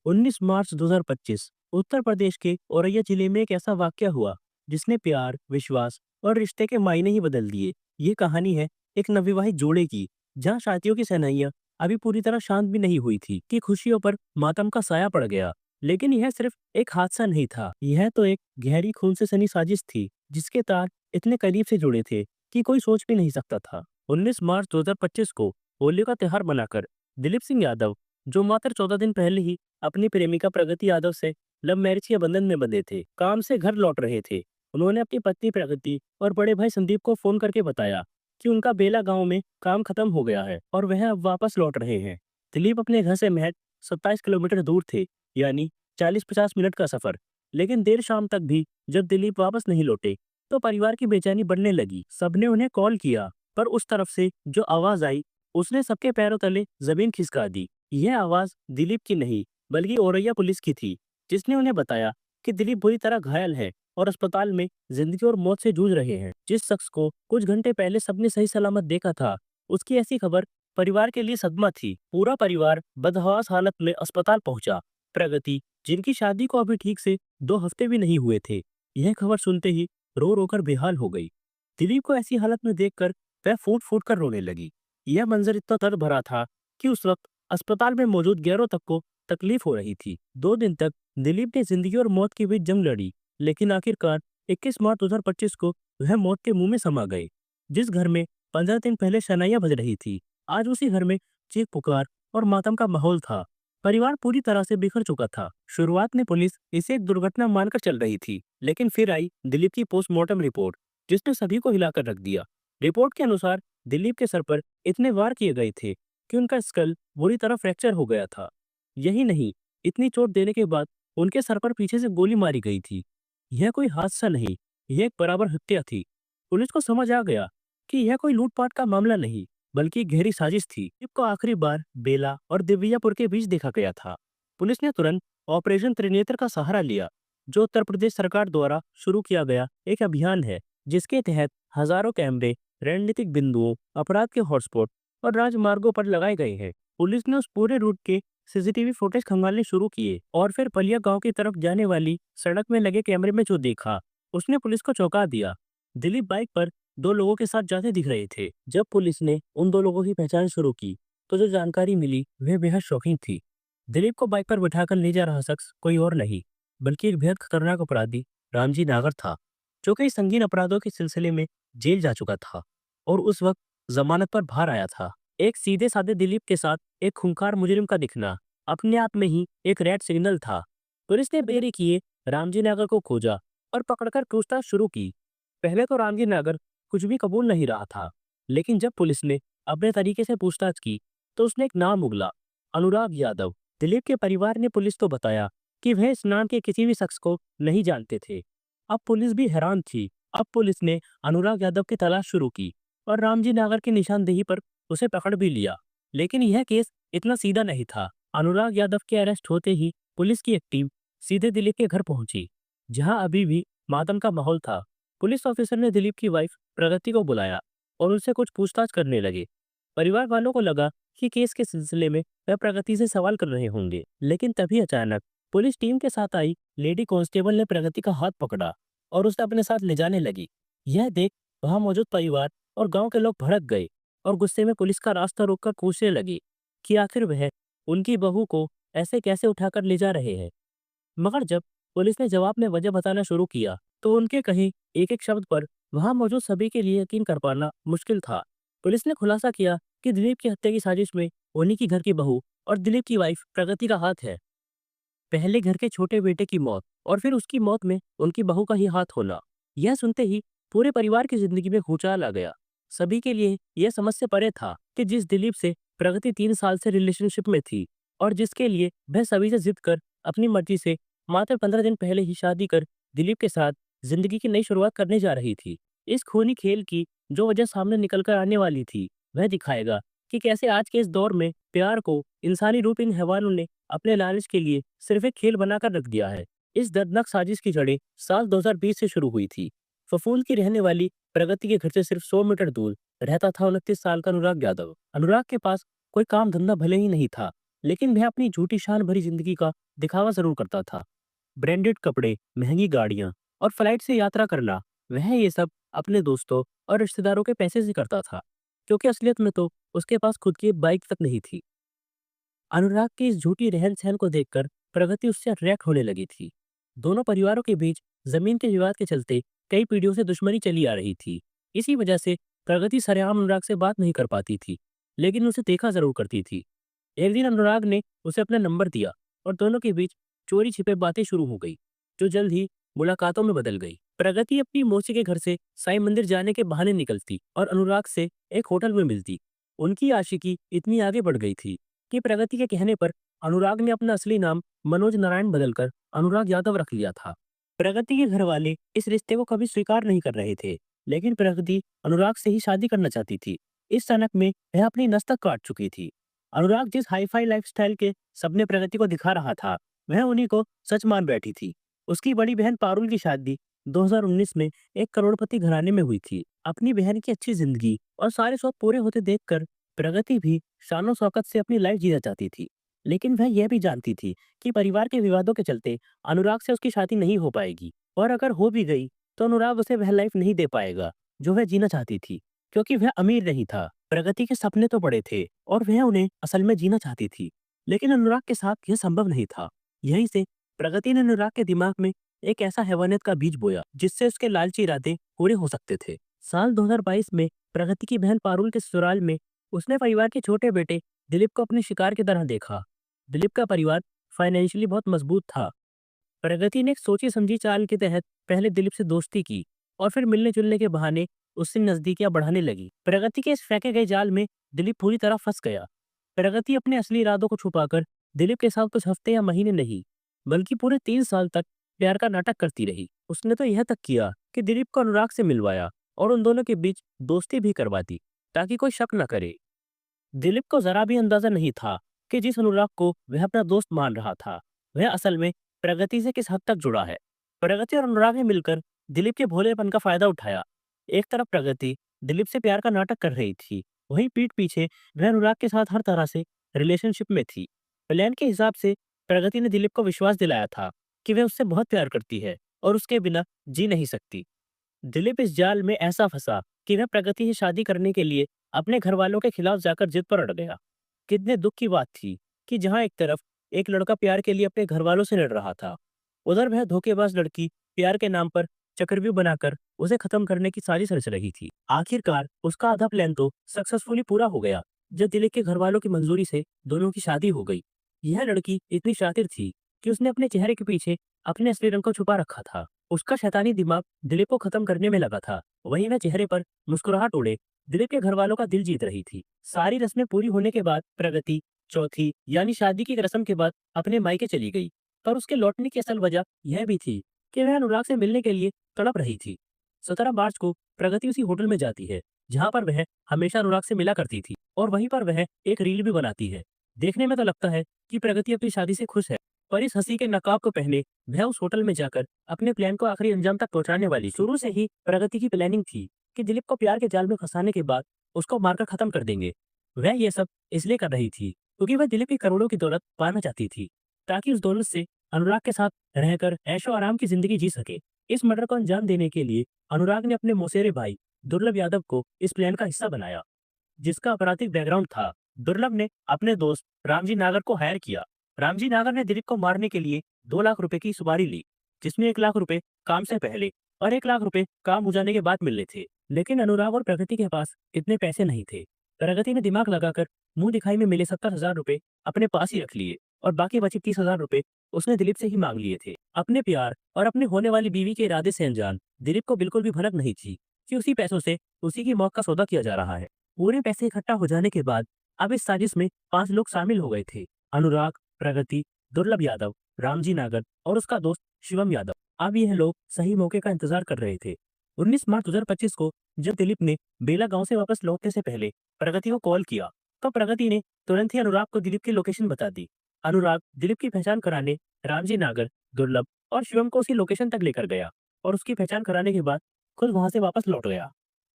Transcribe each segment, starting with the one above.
19 मार्च 2025 उत्तर प्रदेश के औरैया जिले में एक ऐसा वाकया हुआ जिसने प्यार, विश्वास और रिश्ते के मायने ही बदल दिए। ये कहानी है एक नवविवाहित जोड़े की, जहां शादियों की शहनाइयां अभी पूरी तरह शांत भी नहीं हुई थी कि खुशियों पर मातम का साया पड़ गया। लेकिन यह सिर्फ एक हादसा नहीं था, यह तो एक गहरी खून से सनी साजिश थी, जिसके तार इतने करीब से जुड़े थे कि कोई सोच भी नहीं सकता था। 19 मार्च 2025 को होली का त्योहार मनाकर दिलीप सिंह यादव, जो मात्र 14 दिन पहले ही अपनी प्रेमिका प्रगति यादव से लव मैरिज के बंधन में बंधे थे, काम से घर लौट रहे थे। उन्होंने अपनी पत्नी प्रगति और बड़े भाई संदीप को फोन करके बताया कि उनका बेला गांव में काम खत्म हो गया है और वह अब वापस लौट रहे हैं। दिलीप अपने घर से महज 27 किलोमीटर दूर थे, यानी 40-50 मिनट का सफर। लेकिन देर शाम तक भी जब दिलीप वापस नहीं लौटे, तो परिवार की बेचैनी बढ़ने लगी। सबने उन्हें कॉल किया, पर उस तरफ से जो आवाज आई, उसने सबके पैरों तले जमीन खिसका दी। यह आवाज दिलीप की नहीं, बल्कि औरैया पुलिस की थी, जिसने उन्हें बताया कि दिलीप बुरी तरह घायल है और अस्पताल में जिंदगी और मौत से जूझ रहे हैं। जिस शख्स को कुछ घंटे पहले सबने सही सलामत देखा था, उसकी ऐसी खबर परिवार के लिए सदमा थी। पूरा परिवार बदहवास हालत में अस्पताल पहुंचा। प्रगति, जिनकी शादी को अभी ठीक से 2 हफ्ते भी नहीं हुए थे, यह खबर सुनते ही रो रो कर बेहाल हो गई। दिलीप को ऐसी हालत में देखकर वह फूट फूट कर रोने लगी। यह मंजर इतना दर्द भरा था कि उस वक्त अस्पताल में मौजूद गैरों तक को तकलीफ हो रही थी। 2 दिन तक दिलीप ने जिंदगी और मौत के बीच जंग लड़ी, लेकिन आखिरकार 21 मार्च 2025 को वह मौत के मुंह में समा गए। जिस घर में 15 दिन पहले शनाइयां बज रही थी, आज उसी घर में चीख पुकार और मातम का माहौल था। परिवार पूरी तरह से बिखर चुका था। शुरुआत में पुलिस इसे एक दुर्घटना मानकर चल रही थी, लेकिन फिर आई दिलीप की पोस्टमार्टम रिपोर्ट, जिसने सभी को हिलाकर रख दिया। रिपोर्ट के अनुसार दिलीप के सर पर इतने वार किए गए थे कि उनका स्कल बुरी तरह फ्रैक्चर हो गया था। यही नहीं, इतनी चोट देने के बाद उनके सर पर पीछे से गोली मारी गई थी। यह कोई हादसा नहीं, यह एक बराबर हत्या थी। पुलिस को समझ आ गया कि यह कोई लूटपाट का मामला नहीं, बल्कि एक गहरी साजिश थी। दिलीप को आखिरी बार बेला और दिव्यापुर के बीच देखा गया था। पुलिस ने तुरंत ऑपरेशन त्रिनेत्र का सहारा लिया, जो उत्तर प्रदेश सरकार द्वारा शुरू किया गया एक अभियान है, जिसके तहत हजारों कैमरे रणनीतिक बिंदुओं, अपराध के हॉटस्पॉट और राजमार्गों पर लगाए गए हैं। पुलिस ने उस पूरे रूट के सीसीटीवी फुटेज खंगालने शुरू किए और फिर पलिया गांव की तरफ जाने वाली सड़क में लगे कैमरे में जो देखा, उसने पुलिस को चौंका दिया। दिलीप बाइक पर 2 लोगों के साथ जाते दिख रहे थे। जब पुलिस ने उन 2 लोगों की पहचान शुरू की, तो जो जानकारी मिली वह बेहद शॉकिंग थी। दिलीप को बाइक पर बिठाकर ले जा रहा शख्स कोई और नहीं, बल्कि एक बेहद खतरनाक अपराधी रामजी नागर था, जो कई संगीन अपराधों के सिलसिले में जेल जा चुका था और उस वक्त जमानत पर बाहर आया था। एक सीधे साधे दिलीप के साथ एक खूंखार मुजरिम का दिखना अपने आप में ही एक रेड सिग्नल था। पुलिस ने देरी किए रामजी नागर को खोजा और पकड़कर पूछताछ शुरू की। पहले तो रामजी नागर कुछ भी कबूल नहीं रहा था, लेकिन जब पुलिस ने अपने तरीके से पूछताछ की, तो उसने एक नाम उगला, अनुराग यादव। दिलीप के परिवार ने पुलिस को बताया कि वह इस नाम के किसी भी शख्स को नहीं जानते थे। अब पुलिस भी हैरान थी। अब पुलिस ने अनुराग यादव की तलाश शुरू की और रामजी नागर की निशानदेही पर उसे पकड़ भी लिया। लेकिन यह केस इतना सीधा नहीं था। अनुराग यादव के अरेस्ट होते ही पुलिस की एक टीम सीधे दिलीप के घर पहुंची, जहां अभी भी मातम का माहौल था। पुलिस ऑफिसर ने दिलीप की वाइफ प्रगति को बुलाया और उनसे कुछ पूछताछ करने लगे। परिवार वालों को लगा कि केस के सिलसिले में वह प्रगति से सवाल कर रहे होंगे, लेकिन तभी अचानक पुलिस टीम के साथ आई लेडी कांस्टेबल ने प्रगति का हाथ पकड़ा और उसे अपने साथ ले जाने लगी। यह देख वहां मौजूद परिवार और गांव के लोग भड़क गए और गुस्से में पुलिस का रास्ता रोककर पूछने लगे कि आखिर वह उनकी बहू को ऐसे कैसे उठाकर ले जा रहे हैं। मगर जब पुलिस ने जवाब में वजह बताना शुरू किया, तो उनके कहे एक एक शब्द पर वहां मौजूद सभी के लिए यकीन कर पाना मुश्किल था। पुलिस ने खुलासा किया कि दिलीप की हत्या की साजिश में उन्हीं की घर की बहू और दिलीप की वाइफ प्रगति का हाथ है। पहले घर के छोटे बेटे की मौत और फिर उसकी मौत में उनकी बहू का ही हाथ होना। यह सुनते ही पूरे परिवार की जिंदगी में भूचाल आ गया। सभी के लिए यह समझ से परे था कि जिस दिलीप से प्रगति 3 साल से रिलेशनशिप में थी और जिसके लिए वह सभी से जिद कर अपनी मर्जी से मात्र 15 दिन पहले ही शादी कर दिलीप के साथ जिंदगी की नई शुरुआत करने जा रही थी। इस खूनी खेल की जो वजह सामने निकल कर आने वाली थी, वह दिखाएगा कि कैसे आज के इस दौर में प्यार को इंसानी रूप इन हैवानों ने अपने लालच के लिए सिर्फ एक खेल बनाकर रख दिया है। इस दर्दनाक साजिश की जड़ें साल 2020 से शुरू हुई थी। फफूंद की रहने वाली प्रगति के घर से सिर्फ 100 मीटर दूर रहता था 29 साल का अनुराग यादव। अनुराग के पास कोई काम धंधा भले ही नहीं था, लेकिन वह अपनी झूठी शान भरी जिंदगी का दिखावा जरूर करता था। ब्रांडेड कपड़े, महंगी गाड़ियां और फ्लाइट से यात्रा करना, वह ये सब अपने दोस्तों और रिश्तेदारों के पैसे से करता था, क्योंकि असलियत में तो उसके पास खुद की एक बाइक तक नहीं थी। अनुराग की इस झूठी रहन-सहन को देखकर प्रगति उससे अट्रैक्ट होने लगी थी। दोनों परिवारों के बीच जमीन के विवाद के चलते कई पीढ़ियों से दुश्मनी चली आ रही थी। इसी वजह से प्रगति सरेआम अनुराग से बात नहीं कर पाती थी, लेकिन उसे देखा जरूर करती थी। एक दिन अनुराग ने उसे अपना नंबर दिया और दोनों के बीच चोरी छिपे बातें शुरू हो गई, जो जल्द ही मुलाकातों में बदल गई। प्रगति अपनी मौसी के घर से साईं मंदिर जाने के बहाने निकलती और अनुराग से एक होटल में मिलती। उनकी आशिकी इतनी आगे बढ़ गई थी कि प्रगति के कहने पर अनुराग ने अपना असली नाम मनोज नारायण बदलकर अनुराग यादव रख लिया था। प्रगति के घर वाले इस रिश्ते को कभी स्वीकार नहीं कर रहे थे, लेकिन प्रगति अनुराग से ही शादी करना चाहती थी। इस सनक में वह अपनी नस तक काट चुकी थी। अनुराग जिस हाई-फाई लाइफस्टाइल के सपने प्रगति को दिखा रहा था, वह उन्हीं को सच मान बैठी थी। उसकी बड़ी बहन पारुल की शादी 2019 में एक करोड़पति घराने में हुई थी। अपनी बहन की अच्छी जिंदगी और सारे शौक पूरे होते देखकर प्रगति भी शानो शौकत से अपनी लाइफ जीना चाहती थी। लेकिन वह यह भी जानती थी कि परिवार के विवादों के चलते अनुराग से उसकी शादी नहीं हो पाएगी, और अगर हो भी गई तो अनुराग उसे वह लाइफ नहीं दे पाएगा जो वह जीना चाहती थी, क्योंकि वह अमीर नहीं था। प्रगति के सपने तो बड़े थे और वह उन्हें असल में जीना चाहती थी, लेकिन अनुराग के साथ यह संभव नहीं था। यहीं से प्रगति ने अनुराग के दिमाग में एक ऐसा हैवानियत का बीज बोया जिससे उसके लालची इरादे पूरे हो सकते थे। साल 2022 में प्रगति की बहन पारुल के ससुराल में उसने परिवार के छोटे बेटे दिलीप को अपने शिकार की तरह देखा। दिलीप का परिवार फाइनेंशियली बहुत मजबूत था। प्रगति ने एक सोची समझी चाल के तहत पहले दिलीप से दोस्ती की और फिर मिलने जुलने के बहाने उससे नजदीकियां बढ़ाने लगी। प्रगति के इस फेंके गए जाल में दिलीप पूरी तरह फंस गया। प्रगति अपने असली इरादों को छुपाकर दिलीप के साथ कुछ हफ्ते या महीने नहीं, बल्कि पूरे 3 साल तक प्यार का नाटक करती रही। उसने तो यह तक किया कि दिलीप को अनुराग से मिलवाया और उन दोनों के बीच दोस्ती भी करवा दी, ताकि कोई शक न करे। दिलीप को जरा भी अंदाजा नहीं था कि जिस अनुराग को वह अपना दोस्त मान रहा था, वह असल में प्रगति से किस हद तक जुड़ा है। प्रगति और अनुराग ने मिलकर दिलीप के भोलेपन का फायदा उठाया। एक तरफ प्रगति दिलीप से प्यार का नाटक कर रही थी, वहीं पीठ पीछे वह अनुराग के साथ हर तरह से रिलेशनशिप में थी। प्लान के हिसाब से प्रगति ने दिलीप को विश्वास दिलाया था कि वह उससे बहुत प्यार करती है और उसके बिना जी नहीं सकती। दिलीप इस जाल में ऐसा फंसा कि वह प्रगति से शादी करने के लिए अपने घर वालों के खिलाफ जाकर जिद पर अड़ गया। कितने दुख की बात थी कि जहां एक तरफ एक लड़का प्यार के लिए अपने घर वालों से लड़ रहा था, उधर वह धोखेबाज लड़की प्यार के नाम पर चक्रव्यूह बनाकर उसे खत्म करने की साजिश रच रही थी। आखिरकार उसका आधा प्लान तो सक्सेसफुली पूरा हो गया जब दिलीप के घर वालों की मंजूरी से दोनों की शादी हो गई। यह लड़की इतनी शातिर थी कि उसने अपने चेहरे के पीछे अपने असली रंग को छुपा रखा था। उसका शैतानी दिमाग दिलीप को खत्म करने में लगा था। वहीं वह चेहरे पर मुस्कुराहट ओढ़े दिलीप के घर वालों का दिल जीत रही थी। सारी रस्में पूरी होने के बाद प्रगति चौथी यानी शादी की रस्म के बाद अपने मायके चली गई। पर उसके लौटने की असल वजह यह भी थी कि वह अनुराग से मिलने के लिए तड़प रही थी। 17 मार्च को प्रगति उसी होटल में जाती है जहां पर वह हमेशा अनुराग से मिला करती थी, और वहीं पर वह एक रील भी बनाती है। देखने में तो लगता है कि प्रगति अपनी शादी से खुश है, पर इस हंसी के नकाब को पहने वह उस होटल में जाकर अपने प्लान को आखिरी अंजाम तक पहुंचाने वाली थी। शुरू से ही प्रगति की प्लानिंग थी कि दिलीप को प्यार के जाल में फंसाने के बाद उसको मारकर खत्म कर देंगे। वह ये सब इसलिए कर रही थी क्योंकि वह दिलीप की करोड़ों की दौलत पाना चाहती थी, ताकि उस दौलत से अनुराग के साथ रहकर ऐशो आराम की जिंदगी जी सके। इस मर्डर को अंजाम देने के लिए अनुराग ने अपने मौसेरे भाई दुर्लभ यादव को इस प्लान का हिस्सा बनाया, जिसका आपराधिक बैकग्राउंड था। दुर्लभ ने अपने दोस्त रामजी नागर को हायर किया। रामजी नागर ने दिलीप को मारने के लिए 2 लाख रुपए की सुपारी ली, जिसमें 1 लाख रुपए काम से पहले और 1 लाख रुपए काम हो जाने के बाद मिलने थे। लेकिन अनुराग और प्रगति के पास इतने पैसे नहीं थे। प्रगति ने दिमाग लगाकर मुंह दिखाई में मिले 70,000 रुपए अपने पास ही रख लिए और बाकी बचे 30,000 रुपए उसने दिलीप से ही मांग लिए थे। अपने प्यार और अपनी होने वाली बीवी के इरादे से अनजान दिलीप को बिल्कुल भी भनक नहीं थी कि उसी पैसों से उसी की मौत का सौदा किया जा रहा है। पूरे पैसे इकट्ठा हो जाने के बाद अब इस साजिश में 5 लोग शामिल हो गए थे: अनुराग, प्रगति, दुर्लभ यादव, रामजी नागर और उसका दोस्त शिवम यादव। अब यह लोग सही मौके का इंतजार कर रहे थे। 19 मार्च 2025 को जब दिलीप ने बेला गांव से वापस लौटने से पहले प्रगति को कॉल किया, तो प्रगति ने तुरंत ही अनुराग को दिलीप की लोकेशन बता दी। अनुराग दिलीप की पहचान कराने रामजी नागर, दुर्लभ और शिवम को उसी लोकेशन तक लेकर गया और उसकी पहचान कराने के बाद खुद वहां से वापस लौट गया।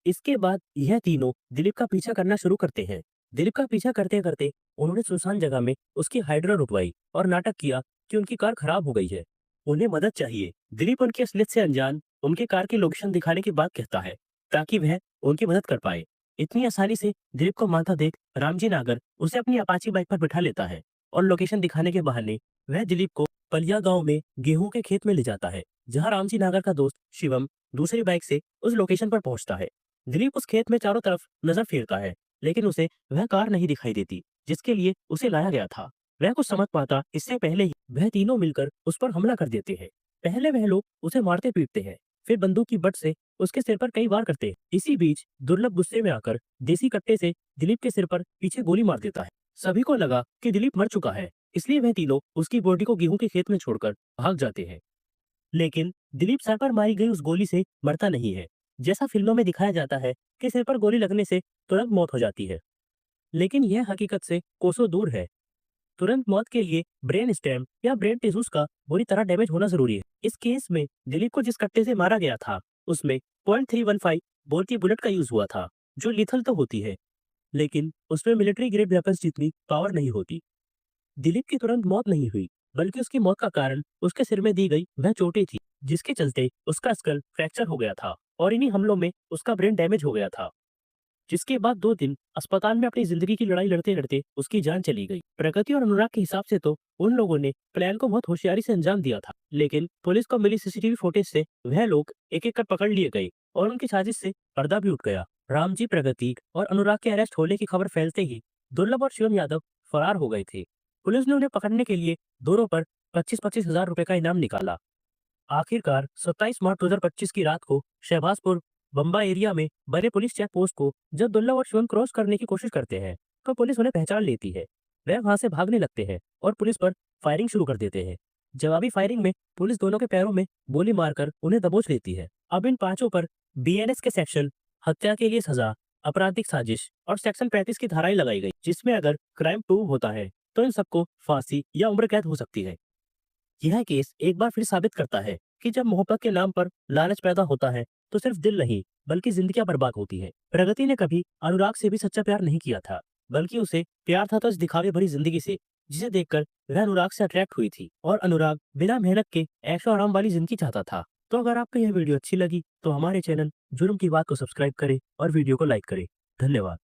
इसके बाद यह तीनों दिलीप का पीछा करना शुरू करते हैं। दिलीप का पीछा करते करते उन्होंने सुनसान जगह में उसकी हाइड्रा रुकवाई और नाटक किया कि उनकी कार खराब हो गई है। उन्हें मदद चाहिए। दिलीप उनकी असलियत से अनजान उनके कार की लोकेशन दिखाने की बात कहता है ताकि वह उनकी मदद कर पाए। इतनी आसानी से दिलीप को मानता देख रामजी नागर उसे अपनी अपाची बाइक पर बिठा लेता है और लोकेशन दिखाने के बहाने वह दिलीप को पलिया गांव में गेहूं के खेत में ले जाता है, जहां रामजी नागर का दोस्त शिवम दूसरी बाइक से उस लोकेशन पर पहुंचता है। दिलीप उस खेत में चारों तरफ नजर फेरता है, लेकिन उसे वह कार नहीं दिखाई देती जिसके लिए उसे लाया गया था। वह कुछ समझ पाता इससे पहले ही वह तीनों मिलकर उस पर हमला कर देते हैं। पहले वह लोग उसे मारते पीटते हैं, फिर बंदूक की बट से उसके सिर पर कई वार करते हैं। इसी बीच दुर्लभ गुस्से में आकर देसी कट्टे से दिलीप के सिर पर पीछे गोली मार देता है। सभी को लगा कि दिलीप मर चुका है, इसलिए वह तीनों उसकी बॉडी को गेहूं के खेत में छोड़कर भाग जाते हैं। लेकिन दिलीप सर पर मारी गई उस गोली से मरता नहीं है। जैसा फिल्मों में दिखाया जाता है कि सिर पर गोली लगने से तुरंत मौत हो जाती है, लेकिन यह हकीकत से कोसों दूर है। तुरंत मौत के लिए ब्रेन स्टेम या ब्रेन टिश्यूज का बुरी तरह डैमेज होना जरूरी है। इस केस में दिलीप को जिस कट्टे से मारा गया था उसमें 0.315 बोर की बुलेट का यूज हुआ था, जो लिथल तो होती है, लेकिन उसमें मिलिट्री ग्रेड वेपन्स जितनी पावर नहीं होती। दिलीप की तुरंत मौत नहीं हुई, बल्कि उसकी मौत का कारण उसके सिर में दी गई वह चोटें थी, जिसके चलते उसका स्कल फ्रैक्चर हो गया था और इन्हीं हमलों में उसका ब्रेन डैमेज हो गया था। जिसके बाद 2 दिन अस्पताल में अपनी जिंदगी की लड़ाई लड़ते लड़ते उसकी जान चली गई। प्रगति और अनुराग के हिसाब से तो उन लोगों ने प्लान को बहुत होशियारी से अंजाम दिया था, लेकिन पुलिस को मिली सीसीटीवी फुटेज से वह लोग एक एक कर पकड़ लिए गए और उनकी साजिश से पर्दा भी उठ गया। रामजी, प्रगति और अनुराग के अरेस्ट होने की खबर फैलते ही दुर्लभ और शिवम यादव फरार हो गए थे। पुलिस ने उन्हें पकड़ने के लिए दोनों पर 25-25 हजार रुपए का इनाम निकाला। आखिरकार 27 मार्च 2025 की रात को शहबाजपुर बम्बा एरिया में बने पुलिस चेक पोस्ट को जब दुल्ला और शिवम क्रॉस करने की कोशिश करते हैं, तो पुलिस उन्हें पहचान लेती है। वह वहां से भागने लगते हैं और पुलिस पर फायरिंग शुरू कर देते हैं। जवाबी फायरिंग में पुलिस दोनों के पैरों में गोली मारकर उन्हें दबोच लेती है। अब इन पांचों पर बीएनएस के सेक्शन हत्या के लिए सजा, आपराधिक साजिश और सेक्शन 35 की धाराएं लगाई गई, जिसमें अगर क्राइम प्रूव होता है तो इन सबको फांसी या उम्र कैद हो सकती है। यह केस एक बार फिर साबित करता है कि जब मोहब्बत के नाम पर लालच पैदा होता है तो सिर्फ दिल नहीं बल्कि जिंदगियां बर्बाद होती है। प्रगति ने कभी अनुराग से भी सच्चा प्यार नहीं किया था, बल्कि उसे प्यार था तो इस दिखावे भरी जिंदगी से, जिसे देखकर वह अनुराग से अट्रैक्ट हुई थी और अनुराग बिना मेहनत के ऐशो आराम वाली जिंदगी चाहता था। तो अगर आपको यह वीडियो अच्छी लगी तो हमारे चैनल जुर्म की बात को सब्सक्राइब करें और वीडियो को लाइक करें। धन्यवाद।